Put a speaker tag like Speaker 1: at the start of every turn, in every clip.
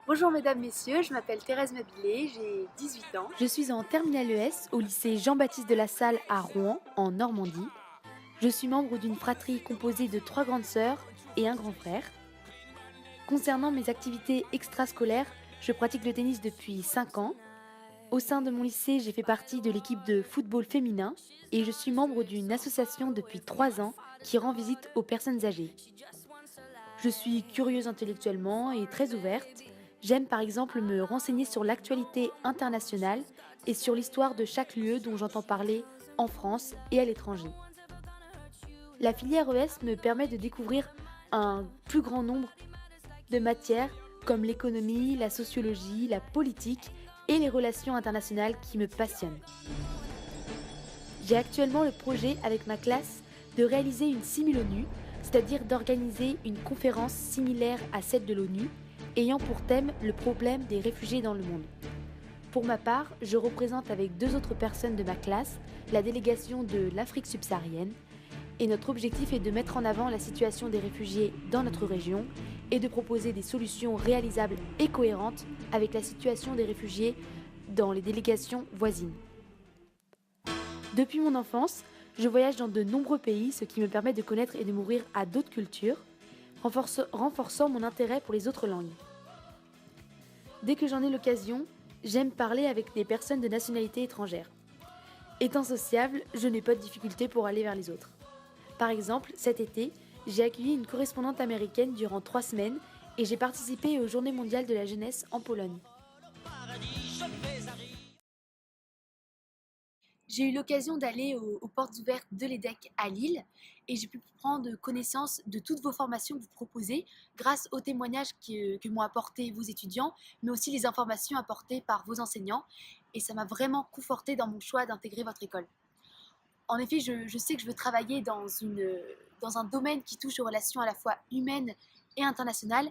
Speaker 1: Bonjour mesdames, messieurs, je m'appelle Thérèse Mabilé, j'ai 18 ans. Je suis en terminale ES au lycée Jean-Baptiste de la Salle à Rouen, en Normandie. Je suis membre d'une fratrie composée de 3 grandes sœurs et un grand frère. Concernant mes activités extrascolaires, je pratique le tennis depuis 5 ans. Au sein de mon lycée, j'ai fait partie de l'équipe de football féminin et je suis membre d'une association depuis 3 ans qui rend visite aux personnes âgées. Je suis curieuse intellectuellement et très ouverte. J'aime par exemple me renseigner sur l'actualité internationale et sur l'histoire de chaque lieu dont j'entends parler en France et à l'étranger. La filière ES me permet de découvrir un plus grand nombre de matières comme l'économie, la sociologie, la politique et les relations internationales qui me passionnent. J'ai actuellement le projet avec ma classe de réaliser une simul-ONU, c'est-à-dire d'organiser une conférence similaire à celle de l'ONU, ayant pour thème le problème des réfugiés dans le monde. Pour ma part, je représente avec 2 autres personnes de ma classe la délégation de l'Afrique subsaharienne, et notre objectif est de mettre en avant la situation des réfugiés dans notre région et de proposer des solutions réalisables et cohérentes avec la situation des réfugiés dans les délégations voisines. Depuis mon enfance, je voyage dans de nombreux pays, ce qui me permet de connaître et de m'ouvrir à d'autres cultures, renforçant mon intérêt pour les autres langues. Dès que j'en ai l'occasion, j'aime parler avec des personnes de nationalité étrangère. Étant sociable, je n'ai pas de difficulté pour aller vers les autres. Par exemple, cet été, j'ai accueilli une correspondante américaine durant 3 semaines et j'ai participé aux Journées mondiales de la jeunesse en Pologne. J'ai eu l'occasion d'aller aux portes ouvertes de l'EDEC à Lille et j'ai pu prendre connaissance de toutes vos formations que vous proposez grâce aux témoignages que m'ont apportés vos étudiants, mais aussi les informations apportées par vos enseignants. Et ça m'a vraiment conforté dans mon choix d'intégrer votre école. En effet, je sais que je veux travailler dans un domaine qui touche aux relations à la fois humaines et internationales.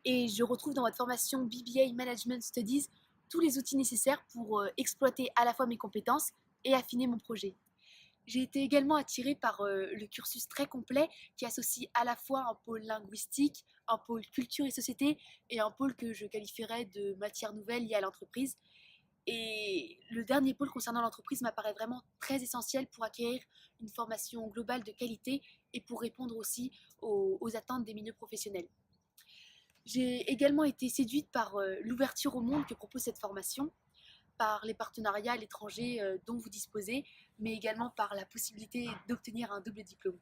Speaker 1: Et je retrouve dans votre formation BBA Management Studies tous les outils nécessaires pour exploiter à la fois mes compétences et affiner mon projet. J'ai été également attirée par le cursus très complet qui associe à la fois un pôle linguistique, un pôle culture et société et un pôle que je qualifierais de matière nouvelle liée à l'entreprise. Et le dernier pôle concernant l'entreprise m'apparaît vraiment très essentiel pour acquérir une formation globale de qualité et pour répondre aussi aux attentes des milieux professionnels. J'ai également été séduite par l'ouverture au monde que propose cette formation, par les partenariats à l'étranger dont vous disposez, mais également par la possibilité d'obtenir un double diplôme.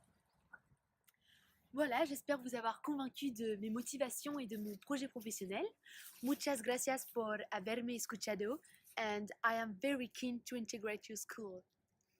Speaker 1: Voilà, j'espère vous avoir convaincu de mes motivations et de mon projet professionnel. Muchas gracias por haberme escuchado and I am very keen to integrate your school.